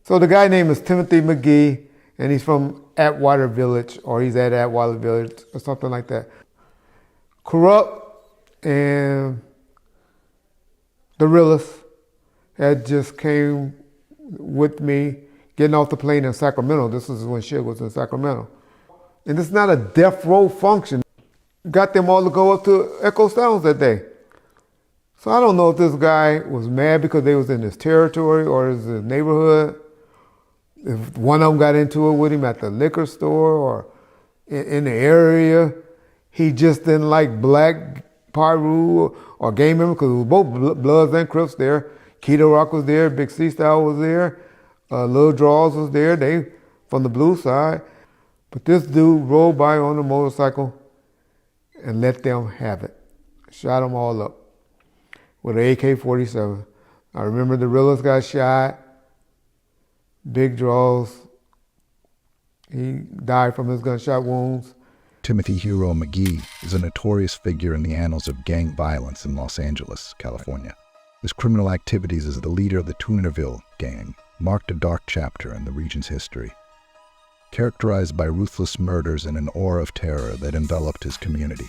So the guy name is Timothy Mcghee, and he's from Atwater Village, or he's at Atwater Village, or something like that. Corrupt and the realist had just came with me getting off the plane in Sacramento. This is when shit was in Sacramento. And it's not a death row function. Got them all to go up to Echo Sounds that day. So I don't know if this guy was mad because they was in his territory or his neighborhood. If one of them got into it with him at the liquor store or in the area, he just didn't like Black Pyru or gang members because it was both Bloods and Crips there. Keto Rock was there, Big C Style was there, Lil Draws was there, they from the blue side. But this dude rolled by on a motorcycle and let them have it. Shot them all up with an AK-47. I remember the realest got shot, Big Draws. He died from his gunshot wounds. Timothy Hero Mcghee is a notorious figure in the annals of gang violence in Los Angeles, California. His criminal activities as the leader of the Tunerville gang marked a dark chapter in the region's history, characterized by ruthless murders and an aura of terror that enveloped his community.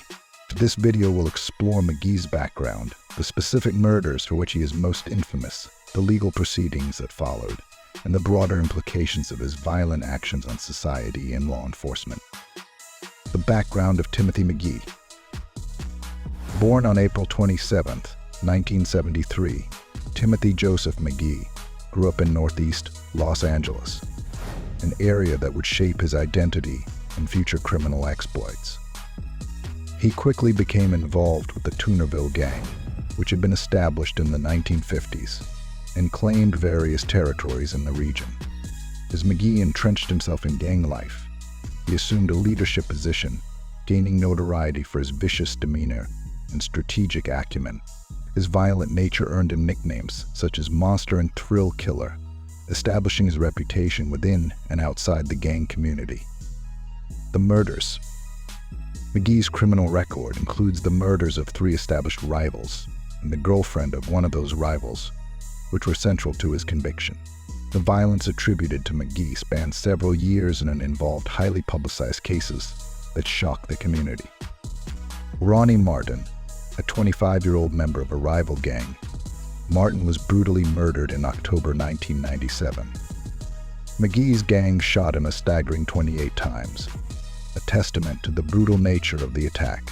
This video will explore Mcgee's background, the specific murders for which he is most infamous, the legal proceedings that followed, and the broader implications of his violent actions on society and law enforcement. The background of Timothy Mcghee. Born on April 27, 1973, Timothy Joseph Mcghee grew up in Northeast Los Angeles, an area that would shape his identity and future criminal exploits. He quickly became involved with the Tunerville gang, which had been established in the 1950s, and claimed various territories in the region. As Mcghee entrenched himself in gang life, he assumed a leadership position, gaining notoriety for his vicious demeanor and strategic acumen. His violent nature earned him nicknames such as Monster and Thrill Killer, establishing his reputation within and outside the gang community. The murders. Mcgee's criminal record includes the murders of 3 established rivals and the girlfriend of one of those rivals, which were central to his conviction. The violence attributed to Mcghee spanned several years and involved highly publicized cases that shocked the community. Ronnie Martin, a 25-year-old member of a rival gang, Martin was brutally murdered in October 1997. Mcgee's gang shot him a staggering 28 times, a testament to the brutal nature of the attack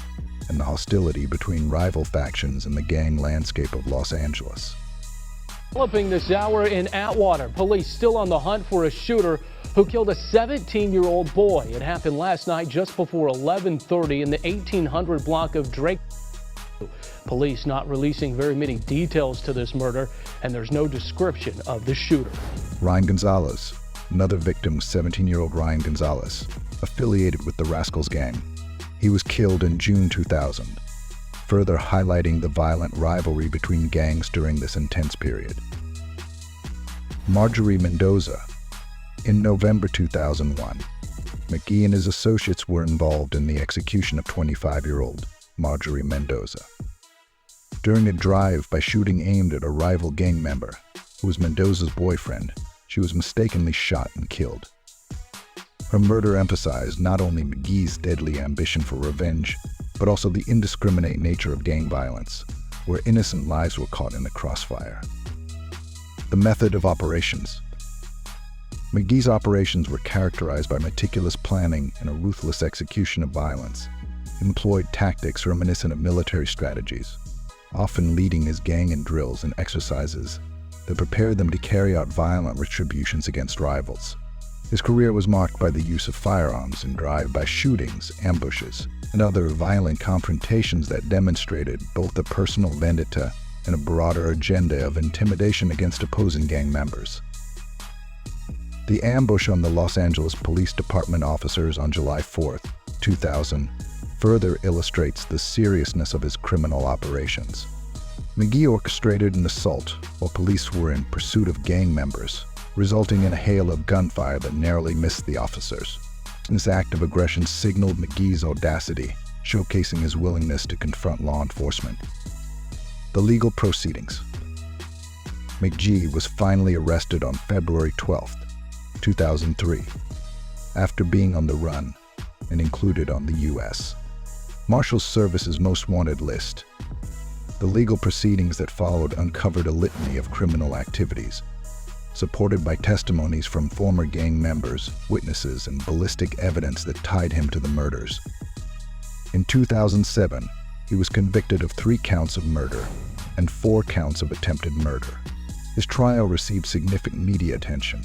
and the hostility between rival factions in the gang landscape of Los Angeles. Developing this hour in Atwater, police still on the hunt for a shooter who killed a 17-year-old boy. It happened last night just before 11:30 in the 1800 block of Drake. Police not releasing very many details to this murder, and there's no description of the shooter. Ryan Gonzalez. Another victim was 17-year-old Ryan Gonzalez, affiliated with the Rascals gang. He was killed in June 2000, further highlighting the violent rivalry between gangs during this intense period. Marjorie Mendoza. In November 2001, Mcghee and his associates were involved in the execution of 25-year-old Marjorie Mendoza. During a drive-by shooting aimed at a rival gang member, who was Mendoza's boyfriend, she was mistakenly shot and killed. Her murder emphasized not only Mcgee's deadly ambition for revenge, but also the indiscriminate nature of gang violence, where innocent lives were caught in the crossfire. The method of operations. Mcgee's operations were characterized by meticulous planning and a ruthless execution of violence. He employed tactics reminiscent of military strategies, often leading his gang in drills and exercises that prepared them to carry out violent retributions against rivals. His career was marked by the use of firearms and drive-by shootings, ambushes, and other violent confrontations that demonstrated both a personal vendetta and a broader agenda of intimidation against opposing gang members. The ambush on the Los Angeles Police Department officers on July 4, 2000, further illustrates the seriousness of his criminal operations. Mcghee orchestrated an assault while police were in pursuit of gang members, resulting in a hail of gunfire that narrowly missed the officers. This act of aggression signaled Mcgee's audacity, showcasing his willingness to confront law enforcement. The legal proceedings. Mcghee was finally arrested on February 12, 2003, after being on the run and included on the U.S. Marshals Service's most wanted list. The legal proceedings that followed uncovered a litany of criminal activities, supported by testimonies from former gang members, witnesses, and ballistic evidence that tied him to the murders. In 2007, he was convicted of 3 counts of murder and 4 counts of attempted murder. His trial received significant media attention,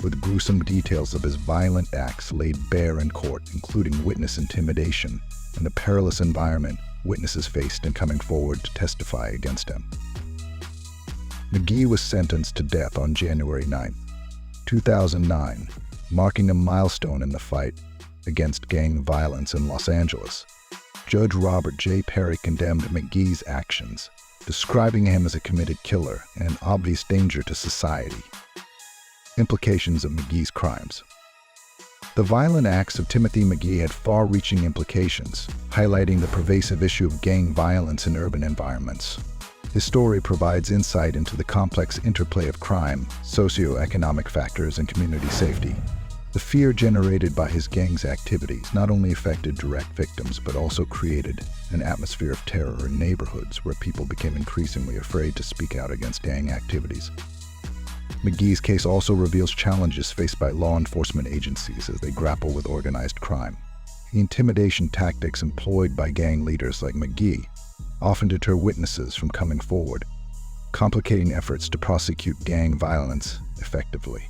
with gruesome details of his violent acts laid bare in court, including witness intimidation and the perilous environment witnesses faced in coming forward to testify against him. Mcghee was sentenced to death on January 9, 2009, marking a milestone in the fight against gang violence in Los Angeles. Judge Robert J. Perry condemned Mcgee's actions, describing him as a committed killer and an obvious danger to society. Implications of Mcgee's crimes. The violent acts of Timothy Mcghee had far-reaching implications, highlighting the pervasive issue of gang violence in urban environments. His story provides insight into the complex interplay of crime, socioeconomic factors, and community safety. The fear generated by his gang's activities not only affected direct victims, but also created an atmosphere of terror in neighborhoods where people became increasingly afraid to speak out against gang activities. Mcgee's case also reveals challenges faced by law enforcement agencies as they grapple with organized crime. The intimidation tactics employed by gang leaders like Mcghee often deter witnesses from coming forward, complicating efforts to prosecute gang violence effectively.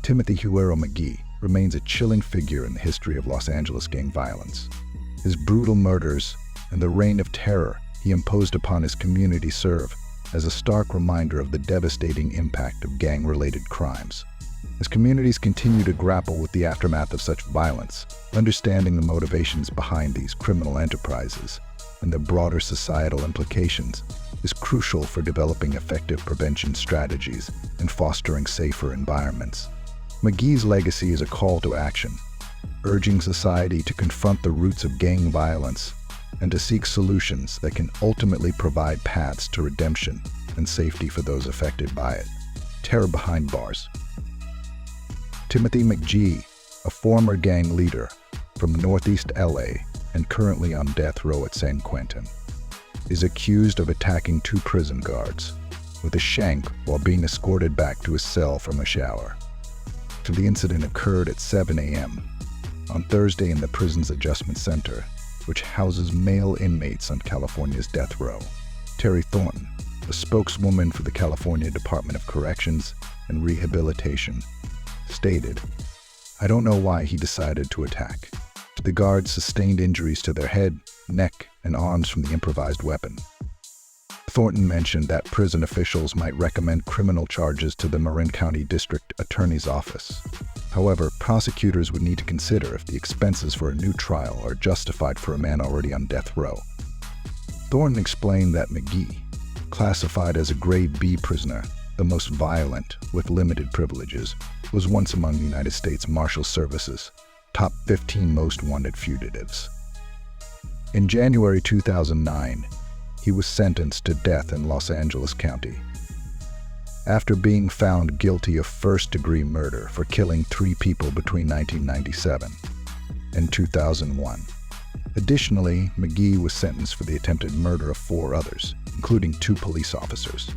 Timothy Mcghee remains a chilling figure in the history of Los Angeles gang violence. His brutal murders and the reign of terror he imposed upon his community serve as a stark reminder of the devastating impact of gang-related crimes. As communities continue to grapple with the aftermath of such violence, understanding the motivations behind these criminal enterprises and the broader societal implications is crucial for developing effective prevention strategies and fostering safer environments. Mcgee's legacy is a call to action, urging society to confront the roots of gang violence and to seek solutions that can ultimately provide paths to redemption and safety for those affected by it. Terror behind bars. Timothy Mcghee, a former gang leader from Northeast LA and currently on death row at San Quentin, is accused of attacking 2 prison guards with a shank while being escorted back to his cell from a shower. The incident occurred at 7 a.m. on Thursday in the prison's adjustment center, which houses male inmates on California's death row. Terry Thornton, a spokeswoman for the California Department of Corrections and Rehabilitation, stated, "I don't know why he decided to attack. The guards sustained injuries to their head, neck, and arms from the improvised weapon." Thornton mentioned that prison officials might recommend criminal charges to the Marin County District Attorney's Office. However, prosecutors would need to consider if the expenses for a new trial are justified for a man already on death row. Thornton explained that Mcghee, classified as a Grade B prisoner, the most violent with limited privileges, was once among the United States Marshal Service's top 15 most wanted fugitives. In January 2009, he was sentenced to death in Los Angeles County after being found guilty of first-degree murder for killing 3 people between 1997 and 2001. Additionally, Mcghee was sentenced for the attempted murder of 4 others, including 2 police officers.